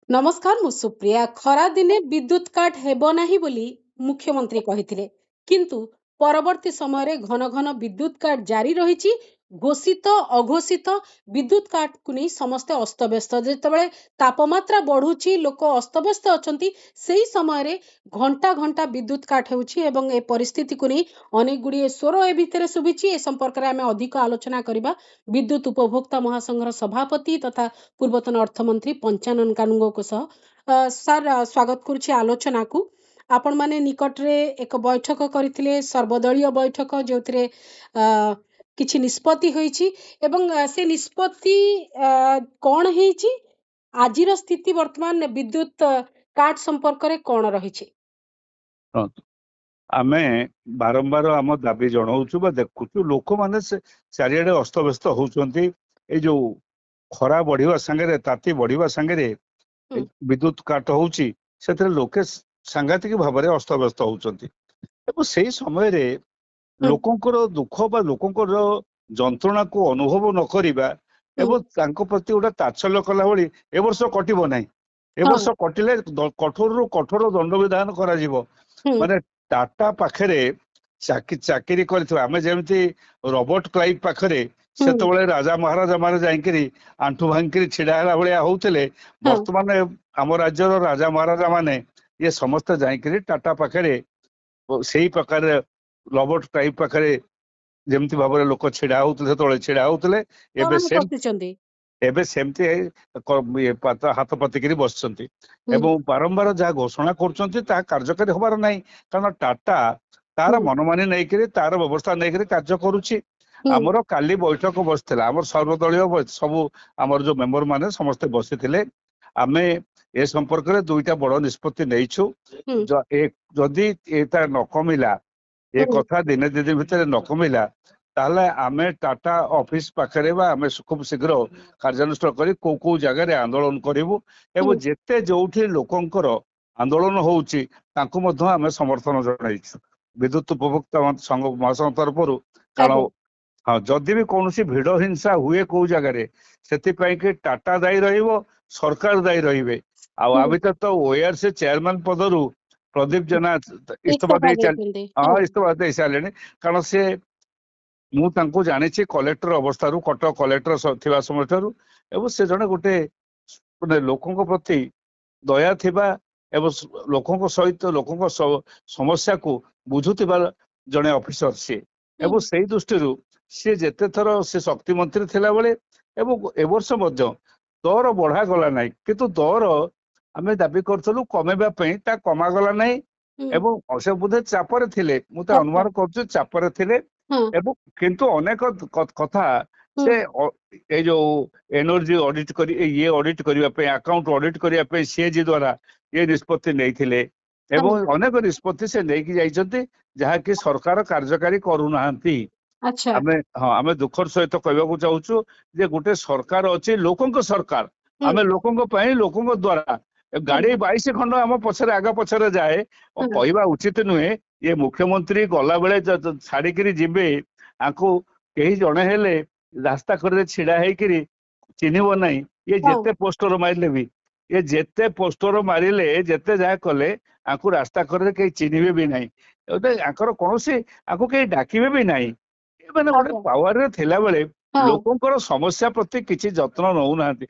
नमस्कार मु सुप्रिया खरा दिने विद्युत काट हेबो नाही बोली मुख्यमंत्री कहिथिले किंतु परवर्ती समय घन घन विद्युत काट जारी रही घोषित अघोषित विद्युत काट को नहीं समस्ते अस्तव्यस्त जितेबाला तापमात्रा बढ़ुची लोक अस्तव्यस्त अछंती सेही समय घंटा घंटा विद्युत काट होउची एवं ए परिस्थिति को नहीं अनेक गुड़िए स्वर ए भितर शुभिची ए संपर्क में आम अधिक आलोचना करबा विद्युत उपभोक्ता महासंघर सभापति तथा पूर्वतन अर्थमंत्री पंचानन कानुंगो को सह सर स्वागत करुछि आलोचना को आपण माने निकट रे एक बैठक करथिले सर्वदलीय बैठक जोथिरे किछि निष्पत्ति होईछि एवं से निष्पत्ति कोन हेछि आजिर स्थिति वर्तमान विद्युत काट संपर्क रे कोन रहिछि आमे बारंबार आम दाबी जनाऊछु बा देखुछु लोक माने से चारियाडे अस्तव्यस्त होउचंती ए जो खरा बढ़िवा संगे ताती बढ़िवा संगे विद्युत काट होउची सेतरे लोके सांघातिक भाव में अस्तव्यस्त होउचंती एवं सेही समय रे लोकंकर दुख बा लोकंकर जंत्रणा को अनुभव न करिबा एवं तांको प्रति गोटे तात्सल्य कला भली ए वर्ष कटिबो नाही ए वर्ष कटिले कठोर रु कठोर दंड विधान करा जिवो माने टाटा पाखरे चाकरी करथिबा आमे जेमति रॉबर्ट क्लाइव पाखरे सेतबळे राजा महाराजा माने जाइकरी आंठू भांगकरी छिडाला भलिया होउतले वर्तमान आम राज्यर राजा महाराजा माने ये समस्त जाइकरी टाटा पाखरे सेही प्रकार रॉबर्ट क्लाइव पाखरे जेमति भाबरे लोक छिडा होउतले सेतबळे छिडा होउतले एबे सेमति हाथ पतिकरी बसचंती एवं बारंबार जहाँ घोषणा करचंती ता कार्यकारी होबार नाही कारण टाटा तार मनमानी नहीं करी तार व्यवस्था नहीं करी कार्य करुछि आमर काली बैठक बसथिला आमर सर्वदलीय सबु आमर जो मेंबर माने समस्त बसिथिले आमे ए संपर्क रे दुईटा बड़ निष्पत्ति नैछु जदि एता न कमिला ए कथा दिने दिन भितर न कमिला ताले आमे टाटा ऑफिस पाखरे बा आमे खूब शीघ्र कार्यानुष्ठान करी को जगह आंदोलन करिवु एवं जेते जोठी लोकंकर आंदोलन होउची तांको मध्य आमे समर्थन जणाइछु विद्युत उपभोक्ता संघ महासंघ तरफ कारण हाँ जदि भी कौन भिड़ हिंसा हुए कौ जगह से टाटा दायी रहिबो सरकार दायी रहिबे आ भीतर तो ओआरसी चेयरमैन पदरु प्रदीप जेना इस्तीफा दे सारे कारण से मु तांको जानिछि कलेक्टर अवस्था कटक कलेक्टर थिबा समय ठारू एवं से जने गोटे लोकंक प्रति दया थिबा एवं लोकंक सहित लोकंक समस्या को बुझुथिबा जने ऑफिसर से एवं से दृष्टि सी जेते थर से शक्ति मंत्री थिला बेले एवं ए वर्ष मध्य दर बढ़ा गला नाही किंतु दर आमे दाबी करथलु कमेबा पई ता कमा गला नाही एवं से बुधे चापरे थिले मु ता अनुमान करछु चापरे थिले एवं किंतु अनेक कथा से ए जो एनर्जी ऑडिट करी ये ऑडिट करिया पे अकाउंट ऑडिट करिया पे सीएजी द्वारा ये निष्पत्ति नहीं थिले एवं अनेक निष्पत्ति से लेकी जाइछथि जहा कि सरकार कार्यकारी करू नाहंती अच्छा आमे हां आमे दुखर सहित कहबाकू चाहूछु जे गुटे सरकार अछि लोकंक सरकार आमे लोकंक पई लोकंक द्वारा गाड़ी 22 खंड आम पछरे आगा पछरे जाए कहवा उचित नुहे ये मुख्यमंत्री गला बेले छाड़िकी जीवे आंको कहीं जड़े हेले रास्ता कर छिड़ा होकर चिन्हब ना ये जेते पोस्टर मारे भी ये जेते पोस्टर मारे जेते जहाँ कले आंको रास्ता कर कहीं चिन्हबे भी ना आंकर कौन आंको कहीं डाकिबे भी ना मैंने गोटे पावर रे थिला बेले लोकंकर समस्या प्रति किछि जत्न नउ नांती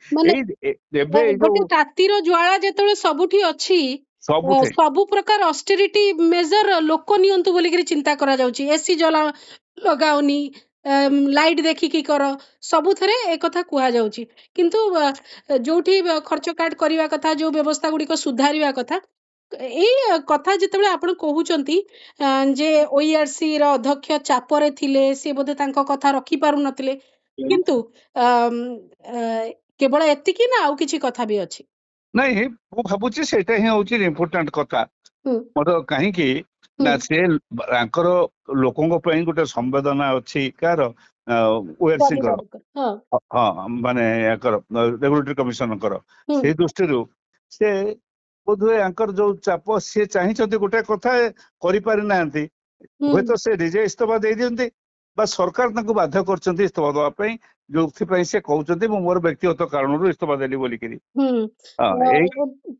रातिर ज्वाला जेतले सबुठी अछि सबु प्रकार ऑस्टेरिटी मेजर लोक नियंतु बोली चिंता करा जाउची एसी जला लगाओनी लाइट देखिकी कर सबु थरे एक कथा कुहा जाउची किंतु जोठी खर्च काट करिवा कथा जो व्यवस्था गुडी को सुधारिवा कथा ए कथा जितेबाला आपण कहउचंती जे ओईआरसी रो अध्यक्ष चापरे थिले से बोधे तांको कथा रखी पारु नथिले किंतु केवल एतिकी ना आउ किछि कथा भी अछि नहीं मु भाबुची सेटा ही होची इंपोर्टेंट कथा मोर काहे कि ना से आंकर लोकंक पई गोटे संवेदना अछि कार ओएरसी कर हां माने आकर रेगुलेटरी कमिशन कर से दृष्टि से बोधे आंकर जो चाप सी चाहिए गोटे कथा करि पारि नांती हुए तो से रिजे इस्तीफा दे दियंती ବା ସରକାର ତାଙ୍କୁ ବାଧ୍ୟ କରିଛନ୍ତି ଇସ୍ତଫା ଦେବା ପାଇଁ, ଯୋଉଥିପାଇଁ ସେ କହୁଛନ୍ତି ମୁଁ ମୋର ବ୍ୟକ୍ତିଗତ କାରଣରୁ ଇସ୍ତଫା ଦେଲି ବୋଲିକିରି। ହୁଁ ଏଇ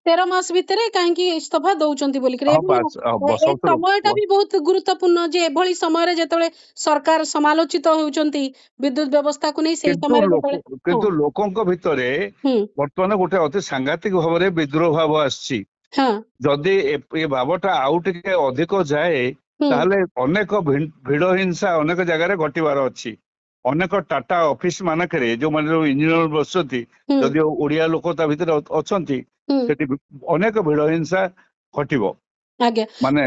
13 ମାସ ଭିତରେ କାହିଁକି ଇସ୍ତଫା ଦଉଛନ୍ତି ବୋଲିକିରି ହଁ ଏବଂ ବାସ୍ ଏଇ ସବୁଥିରୁ ସମୟଟା ବି ବହୁତ ଗୁରୁତ୍ୱପୂର୍ଣ୍ଣ ଯେ ଏଭଳି ସମୟରେ ଯେତେବେଳେ ସରକାର ସମାଲୋଚିତ ହେଉଛନ୍ତି ବିଦ୍ୟୁତ ବ୍ୟବସ୍ଥାକୁ ନେଇ ସେଇ କିନ୍ତୁ ସମୟରେ ଯେତେବେଳେ ହଁ କିନ୍ତୁ ଲୋକଙ୍କ ଭିତରେ ହୁଁ ବର୍ତ୍ତମାନ ଗୋଟେ ଅତି ସାଂଘାତିକ ଭାବରେ ବିଦ୍ରୋହ ଭାବ ଆସିଛି। ହଁ ଯଦି ଏ ଭାବଟା ଆଉ ଟିକେ ଅଧିକ ଯାଏ ହୁଁ ତାହେଲେ ଅନେକ ଭିଡ ହିଂସା ଅନେକ ଜାଗାରେ ଘଟିବାର ଅଛି। ଅନେକ ଟାଟା ଅଫିସ ମାନଙ୍କରେ ଯୋଉମାନେ ଇଞ୍ଜିନିୟର ବସୁଛନ୍ତି, ହୁଁ ଯଦି ଓଡିଆ ଲୋକ ତା ଭିତରେ ଅଛନ୍ତି, ହୁଁ ସେଠି ଅନେକ ଭିଡ ହିଂସା ଘଟିବ। ଆଜ୍ଞା ମାନେ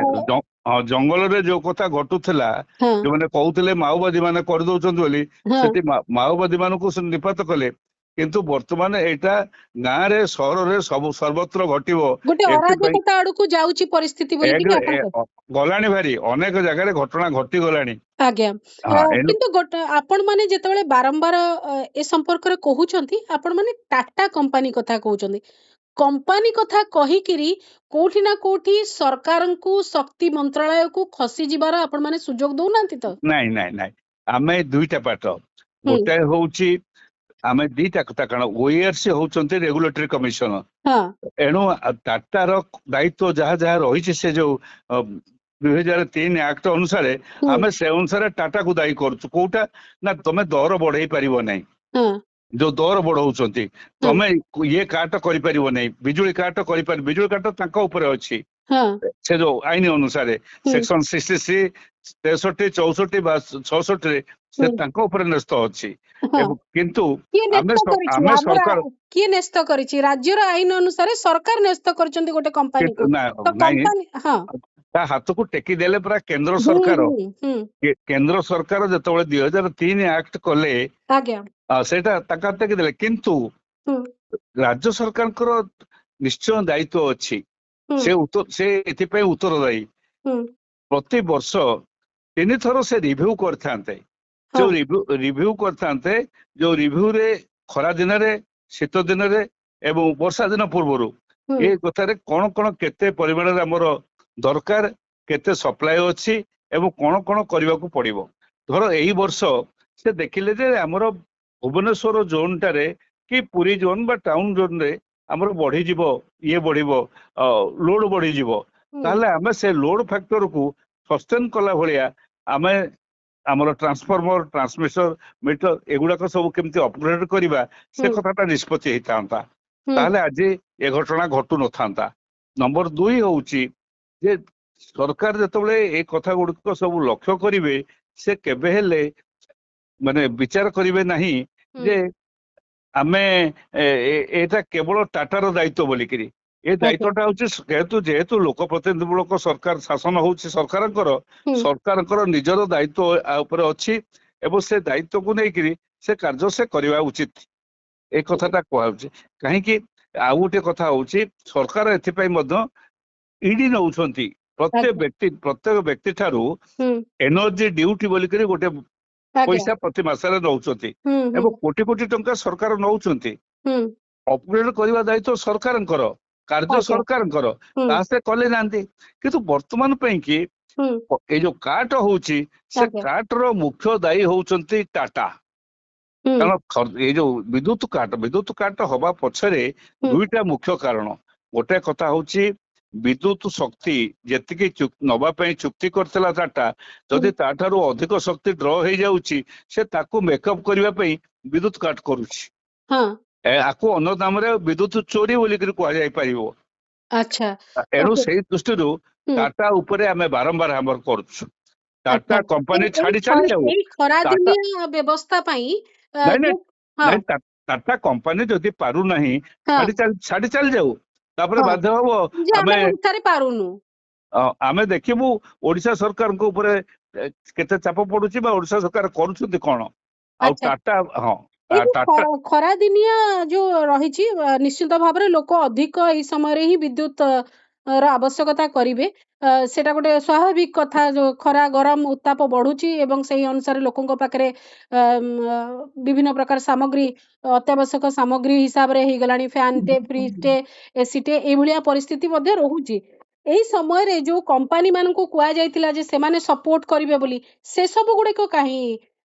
ହଁ ଜଙ୍ଗଲରେ ଯୋଉ କଥା ଘଟୁଥିଲା, ହଁ ଯୋଉମାନେ କହୁଥିଲେ ମାଓବାଦୀ ମାନେ କରିଦଉଛନ୍ତି ବୋଲି, ହଁ ସେଠି ମାଓବାଦୀ ମାନଙ୍କୁ ସେ ନିପାତ କଲେ। କିନ୍ତୁ ବର୍ତ୍ତମାନ ଏଇଟା ଗାଁରେ ସହରରେ ସବୁ ସର୍ବତ୍ର ଘଟିବ। ଗୋଟେ ଏଥିପାଇଁ ଅରାଜକତା ଆଡକୁ ଯାଉଛି ପରିସ୍ଥିତି ବୋଲିକିରି ଆପଣ ଗଲାଣି ଭାରି, ଅନେକ ଜାଗାରେ ଘଟଣା ଘଟିଗଲାଣି। ଆଜ୍ଞା କିନ୍ତୁ ଗୋଟେ ଆପଣ ମାନେ ଯେତେବେଳେ ବାରମ୍ବାର ଏ ସମ୍ପର୍କରେ କହୁଛନ୍ତି, ଆପଣ ମାନେ ଟାଟା କମ୍ପାନୀ କଥା କହୁଛନ୍ତି। କମ୍ପାନୀ କଥା କହିକିରି କୋଉଠି ନା କୋଉଠି ସରକାରଙ୍କୁ ଶକ୍ତି ମନ୍ତ୍ରାଳୟକୁ ଖସି ଯିବାର ଆପଣ ମାନେ ସୁଯୋଗ ଦଉନାହାନ୍ତି ତ? ନାଇଁ ନାଇଁ ନାଇଁ, ଆମେ ଦୁଇଟା ପାଠ, ହୁଁ ଗୋଟାଏ ହଉଛି ଆମେ ଦିଟା କଥା, କାରଣ ଓଇଆରସି ହଉଛନ୍ତି ରେଗୁଲେଟରୀ କମିଶନ। ହଁ ଏଣୁ ଟାଟାର ଦାୟିତ୍ୱ ଯାହା ଯାହା ରହିଛି, ସେ ଯୋଉ 2003 ଆକ୍ଟ ଅନୁସାରେ ହୁଁ ଆମେ ସେ ଅନୁସାରେ ଟାଟାକୁ ଦାୟୀ କରୁଛୁ। କୋଉଟା ନା ତମେ ଦର ବଢେଇ ପାରିବ ନାହିଁ। ହଁ ଯୋଉ ଦର ବଢଉଛନ୍ତି, ହଁ ତମେ ଇଏ କାଟ କରିପାରିବ ନାହିଁ, ବିଜୁଳି କାଟ କରିପାରିବ, ବିଜୁଳି କାଟ ତାଙ୍କ ଉପରେ ଅଛି। ହଁ ସେ ଯୋଉ ଆଇନ ଅନୁସାରେ ହୁଁ ସେକ୍ସନ 63, 63, 64 ବା 66 ସେ ହୁଁ ତାଙ୍କ ଉପରେ ନ୍ୟସ୍ତ ଅଛି। ହଁ କିନ୍ତୁ କିଏ ଆମେ ନ୍ୟସ୍ତ କରିଛି? ଆମେ ଆମର ସରକାର କିଏ ନ୍ୟସ୍ତ କରିଛି? ରାଜ୍ୟର ଆଇନ ଅନୁସାରେ ସରକାର ନ୍ୟସ୍ତ କରିଛନ୍ତି ଗୋଟେ କମ୍ପାନୀକୁ। ତ ନାଇଁ, କମ୍ପାନୀ ହଁ ତା ହାତକୁ ଟେକି ଦେଲେ ପରା କେନ୍ଦ୍ର ହୁଁ ସରକାର। ହୁଁ ହୁଁ କେନ୍ଦ୍ର ସରକାର ଯେତେବେଳେ 2003 ଆକ୍ଟ କଲେ, ଆଜ୍ଞା ସେଇଟା ତାଙ୍କ ହାତ ଟେକି ଦେଲେ। କିନ୍ତୁ ହୁଁ ରାଜ୍ୟ ସରକାରଙ୍କର ନିଶ୍ଚୟ ଦାୟିତ୍ୱ ଅଛି। ହୁଁ ସେ ଏଥିପାଇଁ ଉତ୍ତରଦାୟୀ। ହୁଁ ପ୍ରତି ବର୍ଷ 3 ଥର ସେ ରିଭ୍ୟୁ କରିଥାନ୍ତେ। ହଁ ଯୋଉ ରିଭ୍ୟୁ କରିଥାନ୍ତେ, ଯୋଉ ରିଭ୍ୟୁରେ ଖରା ଦିନରେ, ଶୀତ ଦିନରେ ଏବଂ ବର୍ଷା ଦିନ ପୂର୍ବରୁ ହୁଁ ଏ କଥାରେ କଣ କଣ କେତେ ପରିମାଣରେ ଆମର ଦରକାର, କେତେ ସପ୍ଲାଏ ଅଛି ଏବଂ କଣ କଣ କରିବାକୁ ପଡିବ। ଧର ଏଇ ବର୍ଷ ସେ ଦେଖିଲେ ଯେ ଆମର ଭୁବନେଶ୍ୱର ଜୋନଟାରେ କି ପୁରୀ ଜୋନ ବା ଟାଉନ ଜୋନରେ ଆମର ବଢିଯିବ, ଇଏ ବଢିବ, ଲୋଡ ବଢିଯିବ। ହୁଁ ତାହେଲେ ଆମେ ସେ ଲୋଡ ଫ୍ୟାକ୍ଟରକୁ ସଷ୍ଟେନ କଲା ଭଳିଆ ଆମେ ଆମର ଟ୍ରାନ୍ସଫର୍ମର, ଟ୍ରାନ୍ସମିଟର, ମିଟର ଏଗୁଡାକ ସବୁ କେମିତି ଅପଗ୍ରେଡ କରିବା, ସେ ହୁଁ କଥାଟା ନିଷ୍ପତ୍ତି ହେଇଥାନ୍ତା। ହୁଁ ତାହେଲେ ଆଜି ଏ ଘଟଣା ଘଟୁ ନଥାନ୍ତା। ନମ୍ବର 2 ହଉଛି ଯେ ସରକାର ଯେତେବେଳେ ଏଇ କଥା ଗୁଡିକ ସବୁ ଲକ୍ଷ୍ୟ କରିବେ, ସେ କେବେ ହେଲେ ମାନେ ବିଚାର କରିବେ ନାହିଁ ହୁଁ ଯେ ଆମେ ଏଇଟା କେବଳ ଟାଟାର ଦାୟିତ୍ୱ ବୋଲିକିରି। ଏ ଆଜ୍ଞା ଦାୟିତ୍ୱଟା ହଉଛି ଯେହେତୁ ଲୋକ ପ୍ରତିନିଧି ମୂଳକ ସରକାର ଶାସନ ହଉଛି ସରକାରଙ୍କର, ହୁଁ ସରକାରଙ୍କର ନିଜର ଦାୟିତ୍ୱ ଆ ଉପରେ ଅଛି ଏବଂ ସେ ଦାୟିତ୍ୱକୁ ନେଇକିରି ସେ କାର୍ଯ୍ୟ ସେ କରିବା ଉଚିତ। ଏଇ କଥାଟା କୁହାଯାଉଛି। କାହିଁକି? ଆଉ ଗୋଟେ କଥା ହଉଛି, ସରକାର ଏଥିପାଇଁ ମଧ୍ୟ ଇଡି ନଉଛନ୍ତି। ଆଜ୍ଞା ପ୍ରତ୍ୟେକ ବ୍ୟକ୍ତି ଠାରୁ ହୁଁ ଏନର୍ଜି ଡ୍ୟୁଟି ବୋଲିକିରି ଗୋଟେ ଆଜ୍ଞା ପଇସା ପ୍ରତି ମାସରେ ନଉଛନ୍ତି ହୁଁ ହୁଁ ଏବଂ କୋଟି କୋଟି ଟଙ୍କା ସରକାର ନଉଛନ୍ତି। ହୁଁ ଅପଗ୍ରେଡ କରିବା ଦାୟିତ୍ୱ ସରକାରଙ୍କର, କାର୍ଯ୍ୟ ଆଜ୍ଞା ସରକାରଙ୍କର, ହୁଁ ତାହା ସେ କଲେ ନାହାନ୍ତି। କିନ୍ତୁ ବର୍ତ୍ତମାନ ପାଇଁ କି ହୁଁ ଏଇ ଯୋଉ କାଟ ହଉଛି, ସେ ଆଜ୍ଞା କାଟର ମୁଖ୍ୟ ଦାୟୀ ହଉଛନ୍ତି ଟାଟା। ହୁଁ କାରଣ ଏଇ ଯୋଉ ବିଦ୍ୟୁତ କାଟ ହବା ପଛରେ ହୁଁ ଦୁଇଟା ମୁଖ୍ୟ କାରଣ। ଗୋଟେ କଥା ହଉଛି ବିଦ୍ୟୁତ ଶକ୍ତି ଯେତିକି ନବା ପାଇଁ ଚୁକ୍ତି କରିଥିଲା ଟାଟା, ହୁଁ ଯଦି ତାଠାରୁ ଅଧିକ ଶକ୍ତି ଡ୍ର ହେଇଯାଉଛି, ସେ ତାକୁ ମେକଅପ୍ କରିବା ପାଇଁ ବିଦ୍ୟୁତ କାଟ କରୁଛି। ହଁ ଆକୁ ଅନ୍ୟ ନାମରେ ବିଦ୍ୟୁତ ଚୋରି ବୋଲିକିରି କୁହାଯାଇ ପାରିବ। ଆଚ୍ଛା ଏଣୁ ଓକେ ସେଇ ଦୃଷ୍ଟିରୁ ହୁଁ ଟାଟା ଉପରେ ଆମେ ବାରମ୍ବାର ହାମର କରୁଛୁ। ଟାଟା ଆଚ୍ଛା କମ୍ପାନୀ ଛାଡି ଚାଲି ଯାଉ। ଏଇ ଖରା ଟାଟା ଦିନିଆ ବ୍ୟବସ୍ଥା ପାଇଁ ନାଇଁ ନାଇଁ ଯୋଉ ହଁ ନାଇଁ, ଟାଟା କମ୍ପାନୀ ଯଦି ପାରୁନାହିଁ, ହଁ ଛାଡି ଚାଲି ଯାଉ। ତାପରେ ହଁ ବାଧ୍ୟ ହବ ଯେ ଆମେ ଆମେ ଓଡିଶାରେ ପାରୁନୁ। ଆମେ ଦେଖିବୁ ଓଡିଶା ସରକାରଙ୍କ ଉପରେ କେତେ ଚାପ ପଡୁଛି ବା ଓଡିଶା ସରକାର କରୁଛନ୍ତି କଣ। ଆଉ ଆଚ୍ଛା ଟାଟା, ହଁ ଏଇ ଯୋଉ ଟାଟା ଖରା ଦିନିଆ ଯୋଉ ରହିଛି ନିଶ୍ଚିତ ଭାବରେ ଲୋକ ଅଧିକ ଏଇ ସମୟରେ ହିଁ ବିଦ୍ୟୁତ ର ଆବଶ୍ୟକତା କରିବେ। ସେଟା ଗୋଟେ ସ୍ୱାଭାବିକ କଥା, ଯୋଉ ଖରା ଗରମ ଉତ୍ତାପ ବଢୁଛି ଏବଂ ସେଇ ଅନୁସାରେ ଲୋକଙ୍କ ପାଖରେ ବିଭିନ୍ନ ପ୍ରକାର ସାମଗ୍ରୀ ଅତ୍ୟାବଶ୍ୟକ ସାମଗ୍ରୀ ହିସାବରେ ହେଇଗଲାଣି, ଫ୍ୟାନଟେ, ଫ୍ରିଜଟେ, ଏସିଟେ, ଏଇଭଳିଆ ପରିସ୍ଥିତି ମଧ୍ୟ ରହୁଛି। ଏଇ ସମୟରେ ଯୋଉ କମ୍ପାନୀ ମାନଙ୍କୁ କୁହାଯାଇଥିଲା ଯେ ସେମାନେ ସପୋର୍ଟ କରିବେ ବୋଲି ସେ ସବୁ ଗୁଡିକ କାହିଁ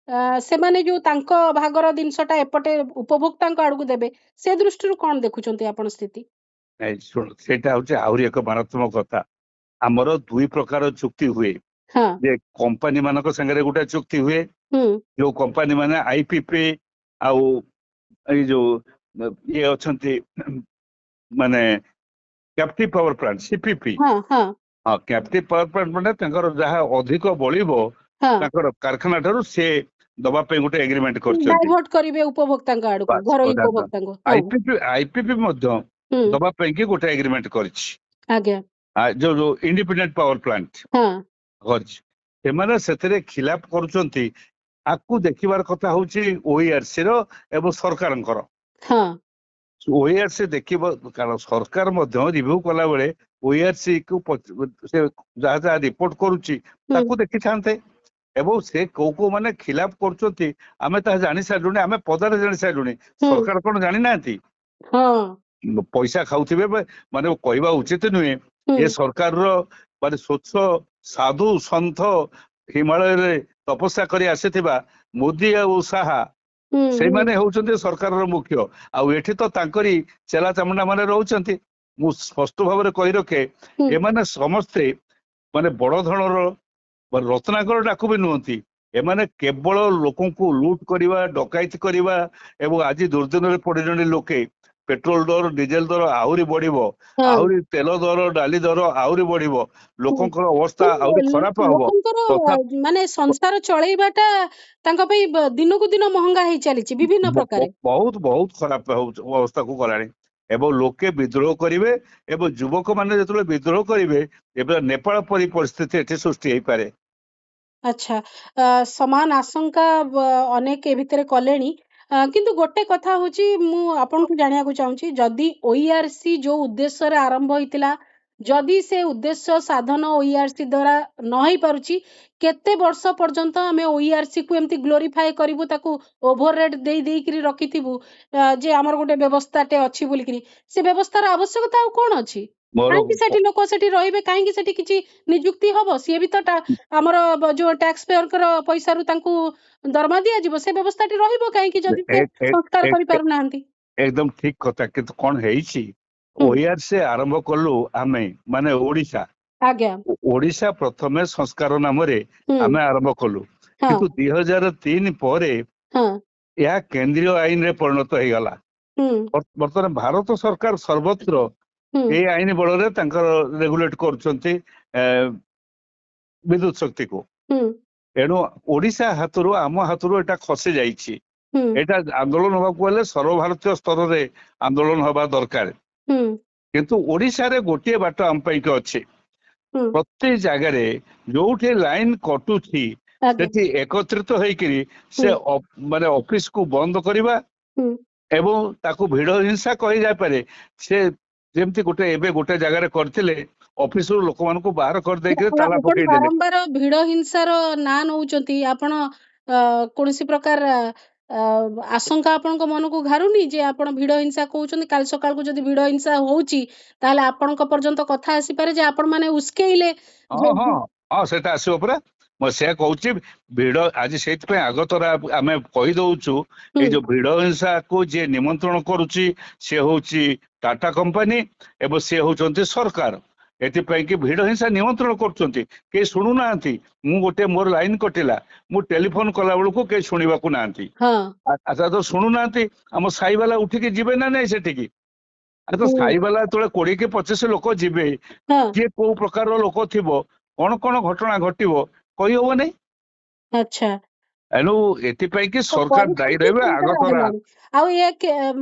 ସେମାନେ ଯୋଉ ତାଙ୍କ ଭାଗର ଜିନିଷଟା ଏପଟେ ଉପଭୋକ୍ତାଙ୍କ ଆଡକୁ ଦେବେ ସେ ଦୃଷ୍ଟିରୁ କଣ ଦେଖୁଛନ୍ତି ଆପଣ ସ୍ଥିତି? ନାଇଁ ଶୁଣ, ସେଇଟା ହଉଛି ଆହୁରି ଏକ ମାରାତ୍ମକ କଥା। ଆମର ଦୁଇ ପ୍ରକାର ଚୁକ୍ତି ହୁଏ। ହଁ ଯେ କମ୍ପାନୀ ମାନଙ୍କ ସାଙ୍ଗରେ ଗୋଟେ ଚୁକ୍ତି ହୁଏ, ହୁଁ ଯୋଉ କମ୍ପାନୀ ମାନେ ଆଇପିପି ଆଉ ଏଇ ଯୋଉ ଇଏ ଅଛନ୍ତି ମାନେ କ୍ୟାପ୍ଟିଭ ପାୱାର ପ୍ଲାଣ୍ଟ ସିପିପି। ହଁ ହଁ ହଁ, କ୍ୟାପ୍ଟିଭ ପାୱାର ପ୍ଲାଣ୍ଟ ମାନେ ତାଙ୍କର ଯାହା ଅଧିକ ବଳିବ ହଁ ତାଙ୍କର କାରଖାନା ଠାରୁ ସେ ଦବା ପାଇଁ ଗୋଟେ ଏଗ୍ରିମେଣ୍ଟ କରିଛନ୍ତି। ଡାଇଭର୍ଟ କରିବେ ଉପଭୋକ୍ତାଙ୍କ ଆଡକୁ ଘରୋଇ ଉପଭୋକ୍ତାଙ୍କୁ। ହଁ ଆଇପିପି ମଧ୍ୟ ହୁଁ ଦବା ପାଇଁ କି ଗୋଟେ ଏଗ୍ରିମେଣ୍ଟ କରିଛି। ଆଜ୍ଞା ଯୋଉ ଇଣ୍ଡିପେଣ୍ଡେଣ୍ଟ ପାୱାର ପ୍ଲାଣ୍ଟ ହଁ କରିଛି, ସେମାନେ ସେଥିରେ ଖିଲାପ କରୁଛନ୍ତି। ଆକୁ ଦେଖିବାର କଥା ହଉଛି ଓଇଆରସି ର ଏବଂ ସରକାରଙ୍କର। ହଁ ଓଇଆରସି ଦେଖିବ, କାରଣ ସରକାର ମଧ୍ୟ ରିଭ୍ୟୁ କଲା ବେଳେ ଓଇଆରସି କୁ ସେ ଯାହା ଯାହା ରିପୋର୍ଟ କରୁଛି ହୁଁ ତାକୁ ଦେଖିଥାନ୍ତେ। ଏବଂ ସେ କୋଉ କୋଉ ମାନେ ଖିଲାପ କରୁଛନ୍ତି ଆମେ ତାହା ଜାଣି ସାରିଲୁଣି, ଆମେ ପଦାରେ ଜାଣି ସାରିଲୁଣି। ହୁଁ ସରକାର କଣ ଜାଣିନାହାନ୍ତି? ହଁ ପଇସା ଖାଉଥିବେ ମାନେ କହିବା ଉଚିତ ନୁହେଁ। ହୁଁ ଏ ସରକାରର ମାନେ ସ୍ୱଚ୍ଛ ସାଧୁ ସନ୍ଥ ହିମାଳୟରେ ତପସ୍ୟା କରି ଆସିଥିବା ମୋଦି ଆଉ ଶାହା, ହୁଁ ହୁଁ ସେଇମାନେ ହଉଛନ୍ତି ସରକାରର ମୁଖ୍ୟ। ଆଉ ଏଠି ତ ତାଙ୍କରି ଚେଲା ଚାମୁଣ୍ଡା ମାନେ ରହୁଛନ୍ତି। ମୁଁ ସ୍ପଷ୍ଟ ଭାବରେ କହି ରଖେ, ହୁଁ ଏମାନେ ସମସ୍ତେ ମାନେ ବଡ ଧରଣର ରତ୍ନାକର ଡାକୁ ବି ନୁହନ୍ତି। ଏମାନେ କେବଳ ଲୋକଙ୍କୁ ଲୁଟ କରିବା, ଡକାୟତି କରିବା। ଏବଂ ଆଜି ଦୁର୍ଦ୍ଦିନରେ ପଡିଲେଣି ଲୋକେ। ପେଟ୍ରୋଲ ଦର, ଡିଜେଲ ଦର ଆହୁରି ବଢିବ, ହଁ ଆହୁରି ତେଲ ଦର, ଡାଲି ଦର ଆହୁରି ବଢିବ, ହୁଁ ଲୋକଙ୍କର ଅବସ୍ଥା ଆହୁରି ମାନେ ଖରାପ ହବ। ଲୋକଙ୍କର ତଥା ମାନେ ସଂସାର ଚଳେଇବାଟା ତାଙ୍କ ପାଇଁ ଦିନକୁ ଦିନ ମହଙ୍ଗା ହେଇ ଚାଲିଛି ବିଭିନ୍ନ ପ୍ରକାରେ। ବହୁତ ବହୁତ ଖରାପ ଅବସ୍ଥାକୁ ଗଲାଣି। ଏବଂ ଲୋକେ ବିଦ୍ରୋହ କରିବେ, ଏବଂ ଯୁବକ ମାନେ ଯେତେବେଳେ ବିଦ୍ରୋହ କରିବେ, ଏବେ ନେପାଳ ପରି ପରିସ୍ଥିତି ଏଠି ସୃଷ୍ଟି ହେଇପାରେ। ଆଚ୍ଛା ସମାନ ଆଶଙ୍କା ଅନେକ ଏ ଭିତରେ କଲେଣି। କିନ୍ତୁ ଗୋଟେ କଥା ହଉଛି ମୁଁ ଆପଣଙ୍କୁ ଜାଣିବାକୁ ଚାହୁଁଛି ଯଦି ଓଇଆରସି ଯୋଉ ଉଦ୍ଦେଶ୍ୟରେ ଆରମ୍ଭ ହେଇଥିଲା ଯଦି ସେ ଉଦ୍ଦେଶ୍ୟ ସାଧନ ଓଇଆରସି ଦ୍ୱାରା ନ ହେଇ ପାରୁଛି କେତେ ବର୍ଷ ପର୍ଯ୍ୟନ୍ତ ଆମେ ଓଇଆରସି କୁ ଏମିତି ଗ୍ଲୋରିଫାଏ କରିବୁ ତାକୁ ଓଭର ରେଟ୍ ଦେଇ ଦେଇକିରି ରଖିଥିବୁ ଯେ ଆମର ଗୋଟେ ବ୍ୟବସ୍ଥାଟେ ଅଛି ବୋଲିକିରି ସେ ବ୍ୟବସ୍ଥାର ଆବଶ୍ୟକତା ଆଉ କଣ ଅଛି? ମୋର କାହିଁକି ସେଠି ଲୋକ ସେଠି ରହିବେ କାହିଁକି ସେଠି କିଛି ନିଯୁକ୍ତି ହବ ସିଏ ବି ତ ଆମର ଯୋଉ ଟ୍ୟାକ୍ସ ପେୟରଙ୍କର ପଇସାରୁ ତାଙ୍କୁ ଦରମା ଦିଆଯିବ ସେ ବ୍ୟବସ୍ଥାଟି ରହିବ କାହିଁକି ଯଦି ସେ ସଂସ୍କାର କରିପାରୁନାହାନ୍ତି? ଏକଦମ ଠିକ କଥା। କିନ୍ତୁ କଣ ହେଇଛି, ହୁଁ ଓଇଆରସି ଆରମ୍ଭ କଲୁ ଆମେ ମାନେ ଓଡିଶା। ଆଜ୍ଞା ଓଡିଶା ପ୍ରଥମେ ସଂସ୍କାର ନାମରେ ହୁଁ ଆମେ ଆରମ୍ଭ କଲୁ। ହଁ କିନ୍ତୁ 2003 ପରେ ହଁ ଏହା କେନ୍ଦ୍ରୀୟ ଆଇନରେ ପରିଣତ ହେଇଗଲା। ହୁଁ ବର୍ତ୍ତମାନ ଭାରତ ସରକାର ସର୍ବତ୍ର ହୁଁ ଏଇ ଆଇନ ବଳରେ ତାଙ୍କର ରେଗୁଲେଟ କରୁଛନ୍ତି ବିଦ୍ୟୁତ ଶକ୍ତିକୁ। ହୁଁ ଏଣୁ ଓଡିଶା ହାତରୁ, ଆମ ହାତରୁ ଏଟା ଖସି ଯାଇଛି। ହୁଁ ଏଇଟା ଆନ୍ଦୋଳନ ହବାକୁ ହେଲେ ସର୍ବଭାରତୀୟ ସ୍ତରରେ ଆନ୍ଦୋଳନ ହବା ଦରକାର। ହୁଁ କିନ୍ତୁ ଓଡିଶାରେ ଗୋଟିଏ ବାଟ ଆମ ପାଇଁ ଅଛି। ହୁଁ ପ୍ରତି ଜାଗାରେ ଯୋଉଠି ଲାଇନ କଟୁଛି ଆଜ୍ଞା ସେଠି ଏକତ୍ରିତ ହେଇକିରି ହୁଁ ସେ ମାନେ ଅଫିସକୁ ବନ୍ଦ କରିବା ହୁଁ ଏବଂ ତାକୁ ଭିଡ ହିଂସା କହିଯାଇପାରେ। ସେ ଯେମିତି ଏବେ ଗୋଟେ ଜାଗାରେ କରିଥିଲେ, ଅଫିସରୁ ଲୋକମାନଙ୍କୁ ବାହାର କରିଦେଇକି ଆପଣ ତାଲା ଆପଣ ପକେଇଦେଲେ। ବାରମ୍ବାର ଭିଡ ହିଂସାର ନାଁ ନଉଛନ୍ତି ଆପଣ କୌଣସି ପ୍ରକାର ଆଶଙ୍କା ଆପଣଙ୍କ ମନକୁ ଘାରୁନି ଯେ ଆପଣ ଭିଡ ହିଂସା କହୁଛନ୍ତି କାଲି ସକାଳକୁ ଯଦି ଭିଡ ହିଂସା ହଉଛି ତାହେଲେ ଆପଣଙ୍କ ପର୍ଯ୍ୟନ୍ତ କଥା ଆସିପାରେ ଯେ ଆପଣ ମାନେ ଉସ୍କେଇଲେ ହଁ ହଁ ହଁ, ସେଟା ଆସିବ ପରା। ମୁଁ ସେୟା କହୁଛି, ଭିଡ ଆଜି ସେଇଥିପାଇଁ ଆଗତରା ଆମେ କହିଦଉଛୁ। ହୁଁ ଏଇ ଯୋଉ ଭିଡ ହିଂସାକୁ ଯିଏ ନିମନ୍ତ୍ରଣ କରୁଛି ସେ ହଉଛି ଟାଟା କମ୍ପାନୀ ଏବଂ ସେ ହଉଛନ୍ତି ସରକାର। ଏଥିପାଇଁ କି ଭିଡ ହିଂସା ନିମନ୍ତ୍ରଣ କରୁଛନ୍ତି, କେହି ଶୁଣୁନାହାନ୍ତି। ମୋର ଲାଇନ କଟିଲା, ମୁଁ ଟେଲିଫୋନ କଲା ବେଳକୁ କେହି ଶୁଣିବାକୁ ନାହାନ୍ତି। ହଁ ଆଚ୍ଛା, ତ ଶୁଣୁନାହାନ୍ତି, ଆମ ସାଇ ବାଲା ଉଠିକି ଯିବେ ନା ନାଇଁ ସେଠିକି? ଆରେ ତ ହୁଁ ସାଇ ବାଲା ଯେତେବେଳେ 20 କି 25 ଲୋକ ଯିବେ, ହଁ କିଏ କୋଉ ପ୍ରକାରର ଲୋକ ଥିବ, କଣ କଣ ଘଟଣା ଘଟିବ କହିହବ ନାଇଁ। ଆଚ୍ଛା ଏଣୁ ଏଥିପାଇଁ କି ତ ସରକାର ଦାୟୀ ପରିସ୍ଥିତି ରହିବେ ସେଇଟା ଆଗତରା। ହେଲାଣି। ଆଉ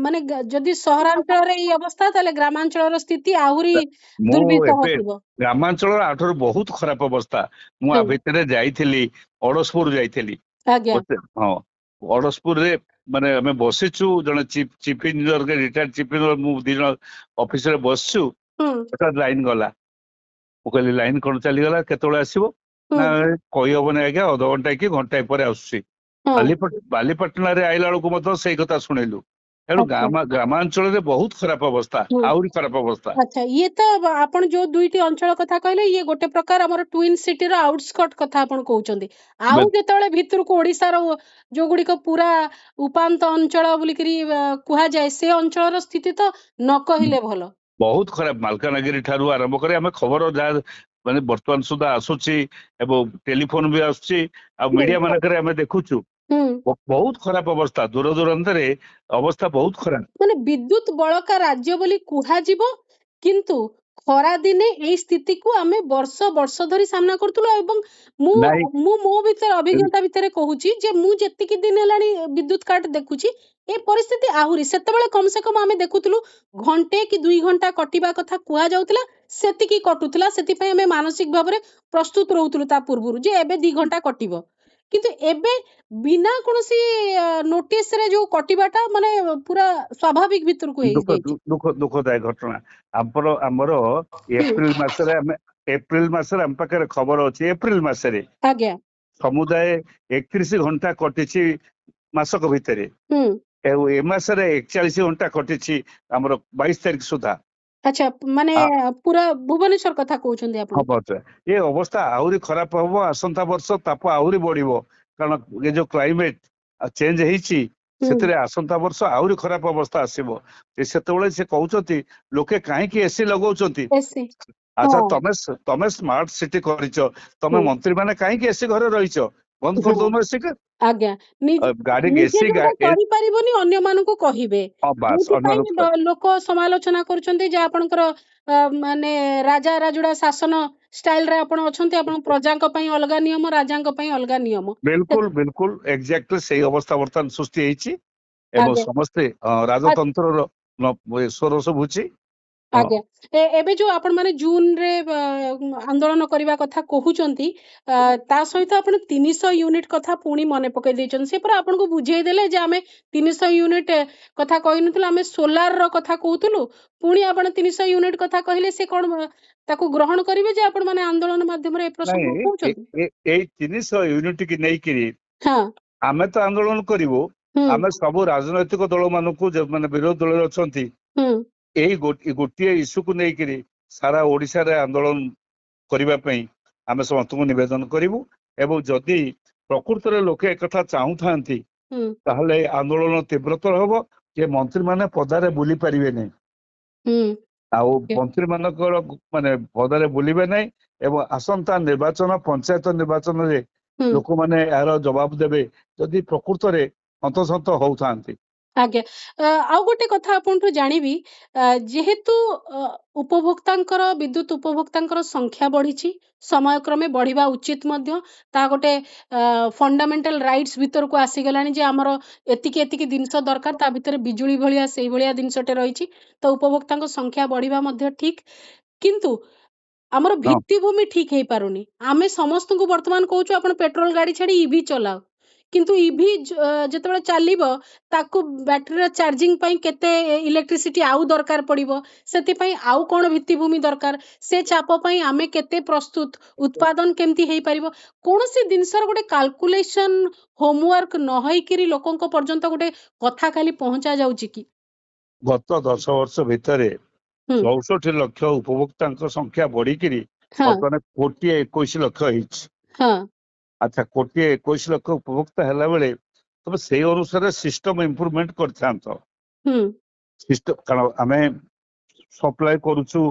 ମାନେ ଯଦି ସହରାଞ୍ଚଳରେ ଏଇ ଅବସ୍ଥା ତାହେଲେ ଗ୍ରାମାଞ୍ଚଳର ସ୍ଥିତି ଆହୁରି ମୁଁ ଦୁର୍ବିସହ ଏବେ ଥିବ। ଗ୍ରାମାଞ୍ଚଳର ଆଠାରୁ ବହୁତ ଖରାପ ଅବସ୍ଥା। ମୁଁ ଆ ହୁଁ ଭିତରେ ଯାଇଥିଲି, ଅଡସପୁର ଯାଇଥିଲି। ଆଜ୍ଞା ହଁ, ଅଡସପୁରରେ ମାନେ ଆମେ ବସିଛୁ, ଜଣେ chief engineer retired chief engineer, ମୁଁ 2 ଜଣ ଅଫିସରେ ବସିଛୁ। ହୁଁ ହଠାତ୍ ଲାଇନ ଗଲା। ମୁଁ କହିଲି ଲାଇନ କଣ ଚାଲିଗଲା, କେତେବେଳେ ଆସିବ? ହୁଁ ନା କହିହବନି ଆଜ୍ଞା, ଅଧଘଣ୍ଟାଏ କି ଘଣ୍ଟାଏ ପରେ ଆସୁଛି। ହଁ ବାଲିପାଟଣାରେ ଆଇଲା ବେଳକୁ ମଧ୍ୟ ସେଇ କଥା ଶୁଣିଲୁ। ତେଣୁ ଆଚ୍ଛା ଗ୍ରାମାଞ୍ଚଳରେ ବହୁତ ଖରାପ ଅବସ୍ଥା, ହୁଁ ଆହୁରି ଖରାପ ଅବସ୍ଥା। ଆଚ୍ଛା ଇଏ ତ ଆପଣ ଯୋଉ ଦୁଇଟି ଅଞ୍ଚଳ କଥା କହିଲେ ଇଏ ଗୋଟେ ପ୍ରକାର ଆମର ଟ୍ୱିନ୍ ସିଟିର ଆଉଟସ୍କଟ୍ କଥା ଆପଣ କହୁଛନ୍ତି। ଆଉ ବେ- ଯେତେବେଳେ ଭିତରକୁ ଓଡିଶାର ଯୋଉଗୁଡିକ ପୁରା ଉପାନ୍ତ ଅଞ୍ଚଳ ବୋଲିକିରି କୁହାଯାଏ ସେ ଅଞ୍ଚଳର ସ୍ଥିତି ତ ନ କହିଲେ ଭଲ। ବହୁତ ଖରାପ। ମାଲକାନଗିରି ଠାରୁ ଆରମ୍ଭ କରି ଆମେ ଖବର ଯାହା ମାନେ ବର୍ତ୍ତମାନ ସୁଦ୍ଧା ଆସୁଛି ଏବଂ ଟେଲିଫୋନ ବି ଆସୁଛି ଆଉ ହୁଁ ମିଡିଆ ମାନଙ୍କରେ ଆମେ ଦେଖୁଛୁ, ହୁଁ ବହୁତ ଖରାପ ଅବସ୍ଥା। ଦୂର ଦୂରାନ୍ତରେ ଅବସ୍ଥା ବହୁତ ଖରାପ। ମାନେ ବିଦ୍ୟୁତ ବଳକା ରାଜ୍ୟ ବୋଲି କୁହାଯିବ, କିନ୍ତୁ ଖରା ଦିନେ ଏଇ ସ୍ଥିତିକୁ ଆମେ ବର୍ଷ ବର୍ଷ ଧରି ସାମ୍ନା କରୁଥିଲୁ। ଏବଂ ମୁଁ ନାଇଁ ମୁଁ ମୋ ଭିତରେ ଅଭିଜ୍ଞତା ଭିତରେ କହୁଛି ଯେ ମୁଁ ଯେତିକି ଦିନ ହେଲାଣି ବିଦ୍ୟୁତ କାଟ ଦେଖୁଛି ଏ ପରିସ୍ଥିତି ଆହୁରି। ସେତେବେଳେ କମ ସେ କମ ଆମେ ଦେଖୁଥିଲୁ ଘଣ୍ଟେ କି 2 ଘଣ୍ଟା କଟିବା କଥା କୁହାଯାଉଥିଲା, ସେତିକି କଟୁଥିଲା। ସେଥିପାଇଁ ଆମେ ମାନସିକ ଭାବରେ ପ୍ରସ୍ତୁତ ରହୁଥିଲୁ ତା ପୂର୍ବରୁ ଯେ ଏବେ 2 ଘଣ୍ଟା କଟିବ। କିନ୍ତୁ ଏବେ ବିନା କୌଣସି ନୋଟିସ ରେ ଯୋଉ କଟିବାଟା ମାନେ ପୁରା ସ୍ୱାଭାବିକ ଭିତରକୁ ହେଇଯାଇଛି। ଦୁଃଖଦାୟକ ଘଟଣା। ଆମର ହୁଁ ଏପ୍ରିଲ ମାସରେ ଆମ ପାଖରେ ଖବର ଅଛି, ଏପ୍ରିଲ ମାସରେ ଆଜ୍ଞା ସମୁଦାୟ 31 ଘଣ୍ଟା କଟିଛି ମାସକ ଭିତରେ। ହୁଁ ଆଉ ଏ ମାସରେ 41 ଘଣ୍ଟା କଟିଛି ଆମର 22 ତାରିଖ ସୁଦ୍ଧା। ଆଚ୍ଛା ମାନେ ପୁରା ଭୁବନେଶ୍ୱର କଥା କହୁଛନ୍ତି ଆପଣ? ହବ ଏ ଅବସ୍ଥା ଆହୁରି ଖରାପ ହବ। ଆସନ୍ତା ବର୍ଷ ତାପ ଆହୁରି ବଢିବ, କାରଣ ଏ ଯୋଉ କ୍ଲାଇମେଟ ଚେଞ୍ଜ ହେଇଛି ହୁଁ ସେଥିରେ ଆସନ୍ତା ବର୍ଷ ଆହୁରି ଖରାପ ଅବସ୍ଥା ଆସିବ। ସେତେବେଳେ ସେ କହୁଛନ୍ତି ଲୋକେ କାହିଁକି ଏସି ଲଗାଉଛନ୍ତି। ଏସି ଆଚ୍ଛା ହଁ ତମେ ସ୍ମାର୍ଟ ସିଟି କରିଛ, ତମେ ହୁଁ ମନ୍ତ୍ରୀ ମାନେ କାହିଁକି ଏସି ଘରେ ରହିଛ? ବନ୍ଦ ହଁ କରିଦଉନ ଏସି। ଆଜ୍ଞା ଗାଡି ନିଜେ ଏସି ଯୋଉଟା କରିପାରିବନି ଅନ୍ୟମାନଙ୍କୁ କହିବେ। ବାସ୍ ଯୋଉଥିପାଇଁ ଅନ୍ୟ ଲୋକ ସମାଲୋଚନା କରୁଛନ୍ତି ଯେ ଆପଣଙ୍କର ମାନେ ରାଜା ରାଜୁଡା ଶାସନ ଷ୍ଟାଇଲରେ ଆପଣ ଅଛନ୍ତି, ଆପଣ ପ୍ରଜାଙ୍କ ପାଇଁ ଅଲଗା ନିୟମ, ରାଜାଙ୍କ ପାଇଁ ଅଲଗା ନିୟମ। ବିଲକୁଲ ଏକ୍ଜାକ୍ଟଲି ସେଇ ଅବସ୍ଥା ବର୍ତ୍ତମାନ ସୃଷ୍ଟି ହେଇଛି ଏବଂ ଆଜ୍ଞା ସମସ୍ତେ ରାଜତନ୍ତ୍ରର ସ୍ୱର ଶୁଭୁଛି। ହଁ ଆଜ୍ଞା ଏବେ ଯୋଉ ଆପଣ ମାନେ ଜୁନରେ ଆନ୍ଦୋଳନ କରିବା କଥା କହୁଛନ୍ତି, ତା ସହିତ ଆପଣ 300 ୟୁନିଟ କଥା ପୁଣି ମନେ ପକେଇ ଦେଇଛନ୍ତି। ସେ ପୁରା ଆପଣଙ୍କୁ ବୁଝେଇ ଦେଲେ ଯେ ଆମେ 300 ୟୁନିଟ କଥା କହିନଥିଲୁ, ଆମେ ସୋଲାର ର କଥା କହୁଥିଲୁ। ପୁଣି ଆପଣ 300 ୟୁନିଟ କଥା କହିଲେ ସେ କଣ ତାକୁ ଗ୍ରହଣ କରିବେ ଯେ ଆପଣ ମାନେ ଆନ୍ଦୋଳନ ମାଧ୍ୟମରେ ଏ ପ୍ରସଙ୍ଗ ନାଇଁ ଉଠାଉଛନ୍ତି? ଏଇ 300 ୟୁନିଟ କି ନେଇକିରି ହଁ ଆମେ ତ ଆନ୍ଦୋଳନ କରିବୁ। ହୁଁ ଆମେ ସବୁ ରାଜନୈତିକ ଦଳ ମାନଙ୍କୁ ଯୋଉମାନେ ବିରୋଧୀ ଦଳରେ ଅଛନ୍ତି ହୁଁ ଏଇ ଗୋଟିଏ ଇସ୍ୟୁକୁ ନେଇକିରି ସାରା ଓଡିଶାରେ ଆନ୍ଦୋଳନ କରିବା ପାଇଁ ଆମେ ସମସ୍ତଙ୍କୁ ନିବେଦନ କରିବୁ। ଏବଂ ଯଦି ପ୍ରକୃତରେ ଲୋକେ ଏକଥା ଚାହୁଁଥାନ୍ତି ହୁଁ ତାହେଲେ ଆନ୍ଦୋଳନ ତୀବ୍ରତର ହବ। ଯେ ମନ୍ତ୍ରୀ ମାନେ ପଦାରେ ବୁଲି ପାରିବେ ନାହିଁ ହୁଁ ଆଉ ମନ୍ତ୍ରୀ ମାନଙ୍କର ମାନେ ପଦାରେ ବୁଲିବେ ନାହିଁ ଏବଂ ଆସନ୍ତା ନିର୍ବାଚନ ପଞ୍ଚାୟତ ନିର୍ବାଚନରେ ହୁଁ ଲୋକମାନେ ଏହାର ଜବାବ ଦେବେ ଯଦି ପ୍ରକୃତରେ ହନ୍ତସନ୍ତ ହଉଥାନ୍ତି। ଆଜ୍ଞା ଆଉ ଗୋଟେ କଥା ଆପଣଠୁ ଜାଣିବି, ଯେହେତୁ ଉପଭୋକ୍ତାଙ୍କର ବିଦ୍ୟୁତ ଉପଭୋକ୍ତାଙ୍କର ସଂଖ୍ୟା ବଢିଛି, ସମୟକ୍ରମେ ବଢିବା ଉଚିତ ମଧ୍ୟ। ତାହା ଗୋଟେ ଫଣ୍ଡାମେଣ୍ଟାଲ ରାଇଟ୍ସ ଭିତରକୁ ଆସିଗଲାଣି ଯେ ଆମର ଏତିକି ଏତିକି ଜିନିଷ ଦରକାର, ତା ଭିତରେ ବିଜୁଳି ଭଳିଆ ସେଇଭଳିଆ ଜିନିଷଟେ ରହିଛି। ତ ଉପଭୋକ୍ତାଙ୍କ ସଂଖ୍ୟା ବଢିବା ମଧ୍ୟ ଠିକ, କିନ୍ତୁ ଆମର ହଁ ଭିତ୍ତିଭୂମି ଠିକ ହେଇପାରୁନି। ଆମେ ସମସ୍ତଙ୍କୁ ବର୍ତ୍ତମାନ କହୁଛୁ ଆପଣ ପେଟ୍ରୋଲ ଗାଡି ଛାଡି ଇଭି ଚଲାଅ, କିନ୍ତୁ ଇଭି ଯେତେବେଳେ ଚାଲିବ ତାକୁ ବ୍ୟାଟେରୀର ଚାର୍ଜିଂ ପାଇଁ କେତେ ଇଲେକ୍ଟ୍ରିସିଟି ଆଉ ଦରକାର ପଡିବ, ସେଥିପାଇଁ ଆଉ କଣ ଭିତ୍ତିଭୂମି ଦରକାର, ସେ ଚାପ ପାଇଁ ଆମେ କେତେ ପ୍ରସ୍ତୁତ, ଉତ୍ପାଦନ କେମିତି ହେଇପାରିବ। କୌଣସି ଜିନିଷର ଗୋଟେ କାଲକୁଲେସନ ହୋମୱାର୍କ ନ ହେଇକିରି ଲୋକଙ୍କ ପର୍ଯ୍ୟନ୍ତ ଗୋଟେ କଥା ଖାଲି ପହଞ୍ଚା ଯାଉଛି କି? ଗତ 10 ବର୍ଷ ଭିତରେ ହୁଁ 64 ଲକ୍ଷ ଉପଭୋକ୍ତାଙ୍କ ସଂଖ୍ୟା ବଢିକିରି ହଁ ବର୍ତ୍ତମାନ 1,21,00,000 ହେଇଛି। ହଁ ଆଚ୍ଛା 1,21,00,000 ଉପଭୋକ୍ତା ହେଲା ବେଳେ ତମେ ସେଇ ଅନୁସାରେ ସିଷ୍ଟମ ଇମ୍ପ୍ରୁଭମେଣ୍ଟ କରିଥାନ୍ତ। ହୁଁ ସିଷ୍ଟମ କାରଣ ଆମେ ସପ୍ଲାଏ କରୁଛୁ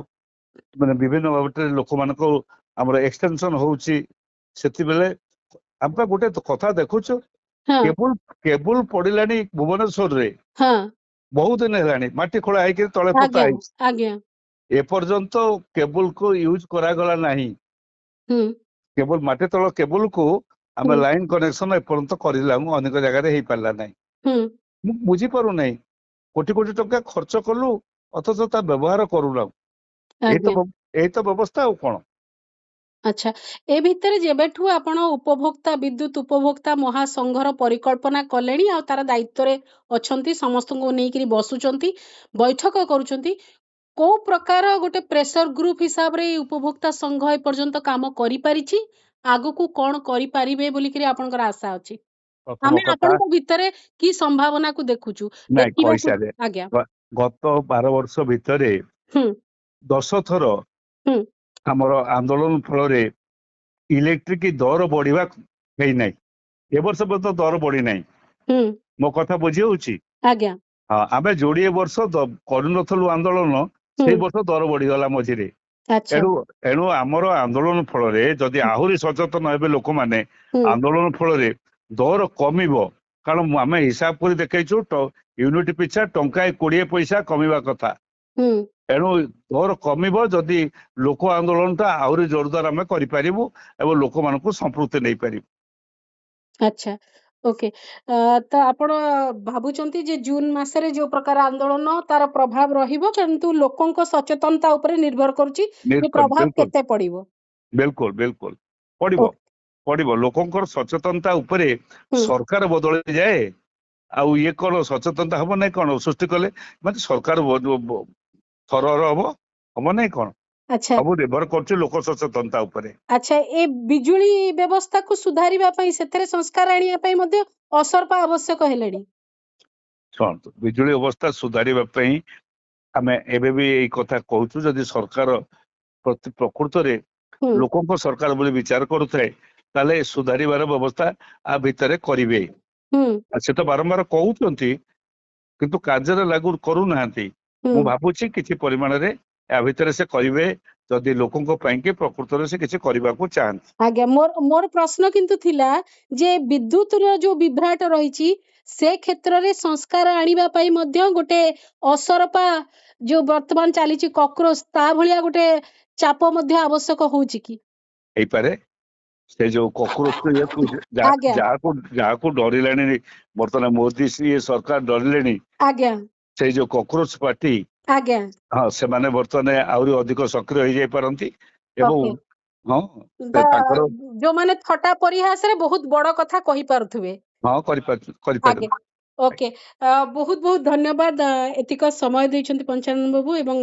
ମାନେ ବିଭିନ୍ନ ବାବଦରେ ଲୋକମାନଙ୍କୁ ଆମର ଏକ୍ସଟେନସନ ହଉଛି। ସେତେବେଳେ ଆମେ ପା ଗୋଟେ କଥା ଦେଖୁଛୁ, ହଁ କେବୁଲ ପଡିଲାଣି ଭୁବନେଶ୍ୱରରେ ହଁ ବହୁତ ଦିନ ହେଲାଣି, ମାଟି ଖୋଳା ହେଇକି ତଳେ ପୋତା ଆଜ୍ଞା ହେଇଛି। ଆଜ୍ଞା ଏପର୍ଯ୍ୟନ୍ତ କେବୁଲକୁ ୟୁଜ କରାଗଲା ନାହିଁ। ହୁଁ କେବଳ ମାଟି ତଳ କେବୁଲକୁ ହୁଁ ଆମେ ଲାଇନ କନେକ୍ସନ ଏପର୍ଯ୍ୟନ୍ତ କରିଲାము, ଅନେକ ଜାଗାରେ ହେଇପାରିଲା ନାହିଁ। ହୁଁ ମୁଁ ବୁଝିପାରୁନାହିଁ, କୋଟି କୋଟି ଟଙ୍କା ଖର୍ଚ୍ଚ କଲୁ ଅଥଚ ତା ବ୍ୟବହାର କରୁନାହୁଁ। ଆଜ୍ଞା ଏଇତ ବ୍ୟବସ୍ଥା ଆଉ କଣ। ଆଚ୍ଛା ଏ ଭିତରେ ଯେବେଠୁ ଆପଣ ବିଦ୍ୟୁତ ଉପଭୋକ୍ତା ମହାସଂଘର ପରିକଳ୍ପନା କଲେଣି ଆଉ ତାର ଦାୟିତ୍ୱରେ ଅଛନ୍ତି, ସମସ୍ତଙ୍କୁ ନେଇକିରି ବସୁଛନ୍ତି, ବୈଠକ କରୁଛନ୍ତି, କୋଉ ପ୍ରକାର ଗୋଟେ ପ୍ରେସର ଗ୍ରୁପ ହିସାବରେ ଏଇ ଉପଭୋକ୍ତା ସଂଘ ଏପର୍ଯ୍ୟନ୍ତ କାମ କରିପାରିଛି, ଆଗକୁ କଣ କରିପାରିବେ ବୋଲିକିରି ଆପଣଙ୍କର ଆଶା ଅଛି? ପ୍ରଥମ ଆମେ କଥା ଆପଣଙ୍କ ଭିତରେ କି ସମ୍ଭାବନାକୁ ଦେଖୁଛୁ ନାଇଁ ଦେଖିବାକୁ? କହିସାରେ ଆଜ୍ଞା। ଗତ 12 ବର୍ଷ ଭିତରେ ହୁଁ 10 ଥର ହୁଁ ଆମର ଆନ୍ଦୋଳନ ଫଳରେ ଇଲେକ୍ଟ୍ରିକ ଦର ବଢିବା ହେଇନାହିଁ। ଏ ବର୍ଷ ପର୍ଯ୍ୟନ୍ତ ଦର ବଢି ନାହିଁ। ହୁଁ ମୋ କଥା ବୁଝି ହଉଛି? ଆଜ୍ଞା। ହଁ, ଆମେ ଯୋଡ଼ିଏ ବର୍ଷ କରିନଥିଲୁ ଆନ୍ଦୋଳନ, ହୁଁ ସେଇ ବର୍ଷ ଦର ବଢିଗଲା ମଝିରେ। ଆଚ୍ଛା। ଏଣୁ ଏଣୁ ଆମର ଆନ୍ଦୋଳନ ଫଳରେ ଯଦି ଆହୁରି ସଚେତନ ହେବେ ଲୋକମାନେ, ହୁଁ ଆନ୍ଦୋଳନ ଫଳରେ ଦର କମିବ। କାରଣ ଆମେ ହିସାବ କରି ଦେଖେଇଛୁ ୟୁନିଟ ପିଛା ଟଙ୍କାଏ 20 ପଇସା କମିବା କଥା। ହୁଁ ଏଣୁ ଦର କମିବ ଯଦି ଲୋକ ଆନ୍ଦୋଳନଟା ଆହୁରି ଜୋରଦାର ଆମେ କରିପାରିବୁ ଏବଂ ଲୋକମାନଙ୍କୁ ସମ୍ପୃକ୍ତି ନେଇପାରିବୁ। ଆଚ୍ଛା। ଓକେ। ତ ଆପଣ ଭାବୁଛନ୍ତି ଯେ ଜୁନ ମାସରେ ଯୋଉ ପ୍ରକାର ଆନ୍ଦୋଳନ ତାର ପ୍ରଭାବ ରହିବ, କିନ୍ତୁ ଲୋକଙ୍କ ସଚେତନତା ଉପରେ ନିର୍ଭର କରୁଛି ଯେ ପ୍ରଭାବ ବିଲକୁଲ କେତେ ପଡିବ। ବିଲକୁଲ ବିଲକୁଲ ପଡିବ ଓକେ। ପଡିବ ଲୋକଙ୍କର ସଚେତନତା ଉପରେ ହୁଁ ସରକାର ବଦଳି ଯାଏ। ଆଉ ଇଏ କଣ ସଚେତନତା ହବ ନାଇଁ କଣ ସୃଷ୍ଟି କଲେ ମାନେ ସରକାର ଥରର ହବ ନାଇଁ କଣ? ଆଚ୍ଛା। ସବୁ ନିର୍ଭର କରୁଛି ଲୋକ ସଚେତନତା ଉପରେ। ଆଚ୍ଛା, ଏ ବିଜୁଳି ବ୍ୟବସ୍ଥାକୁ ସୁଧାରିବା ପାଇଁ, ସେଥିରେ ସଂସ୍କାର ଆଣିବା ପାଇଁ ମଧ୍ୟ ଅସରପା ଆବଶ୍ୟକ ହେଲେଣି। ଶୁଣନ୍ତୁ, ବିଜୁଳି ଅବସ୍ଥା ସୁଧାରିବା ପାଇଁ ଆମେ ଏବେ ବି ଏଇ କଥା କହୁଛୁ। ଯଦି ସରକାର ପ୍ରକୃତରେ ହୁଁ ଲୋକଙ୍କ ସରକାର ବୋଲି ବିଚାର କରୁଥାଏ, ତାହେଲେ ସୁଧାରିବାର ବ୍ୟବସ୍ଥା ଆ ଭିତରେ କରିବେ। ହୁଁ ଆଉ ସେ ତ ବାରମ୍ବାର କହୁଛନ୍ତି, କିନ୍ତୁ କାର୍ଯ୍ୟରେ ଲାଗୁ କରୁନାହାନ୍ତି। ହୁଁ ମୁଁ ଭାବୁଛି କିଛି ପରିମାଣରେ ୟା ଭିତରେ ସେ କରିବେ, ଯଦି ଲୋକଙ୍କ ପାଇଁ କି ପ୍ରକୃତରେ ସେ କିଛି କରିବାକୁ ଚାହାନ୍ତି। ଆଜ୍ଞା। ମୋର ପ୍ରଶ୍ନ କିନ୍ତୁ ଥିଲା ଯେ ବିଦ୍ୟୁତର ଯୋଉ ବିଭ୍ରାଟ ରହିଛି, ସେ କ୍ଷେତ୍ରରେ ସଂସ୍କାର ଆଣିବା ପାଇଁ ମଧ୍ୟ ଗୋଟେ ଅସରପା ଯୋଉ ବର୍ତ୍ତମାନ ଚାଲିଛି କକ୍ରୋଚ, ତା ଭଳିଆ ଗୋଟେ ଚାପ ମଧ୍ୟ ଆବଶ୍ୟକ ହଉଛି କି? ହେଇପାରେ। ସେ ଯୋଉ କକରୋଚ ଆଜ୍ଞା ଯାହାକୁ ଡରିଲାଣି ବର୍ତ୍ତମାନ ମୋଦି ସରକାର ଡରିଲେଣି। ଆଜ୍ଞା ସେଇ ଯୋଉ କକରୋଚ ପାର୍ଟି, ଆଜ୍ଞା। ହଁ, ସେମାନେ ବର୍ତ୍ତମାନ ଆହୁରି ଅଧିକ ସକ୍ରିୟ ହେଇଯାଇ ପାରନ୍ତି ଏବଂ ଓକେ। ହଁ ତାଙ୍କର ଯୋଉମାନେ ଥଟା ପରିହାସରେ ବହୁତ ବଡ କଥା କହିପାରୁଥିବେ। ହଁ କରିପାରିବେ। ଆଜ୍ଞା। ଓକେ। ବହୁତ ବହୁତ ଧନ୍ୟବାଦ ଏତିକ ସମୟ ଦେଇଛନ୍ତି ପଞ୍ଚାନନ ବାବୁ, ଏବଂ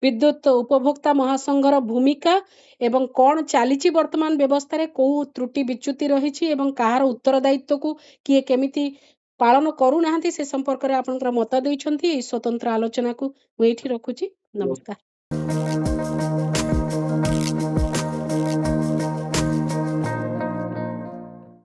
ବିଦ୍ୟୁତ ଉପଭୋକ୍ତା ମହାସଂଘର ଭୂମିକା ଏବଂ କଣ ଚାଲିଛି ବର୍ତ୍ତମାନ ବ୍ୟବସ୍ଥାରେ, କୋଉ ତ୍ରୁଟି ବିଚ୍ୟୁତି ରହିଛି ଏବଂ କାହାର ଉତ୍ତରଦାୟିତ୍ୱକୁ କିଏ କେମିତି ପାଳନ କରୁନାହାନ୍ତି, ସେ ସମ୍ପର୍କରେ ଆପଣଙ୍କର ମତ ଦେଇଛନ୍ତି। ଏହି ସ୍ୱତନ୍ତ୍ର ଆଲୋଚନାକୁ ମୁଁ ଏଇଠି ରଖୁଛି। ନମସ୍କାର।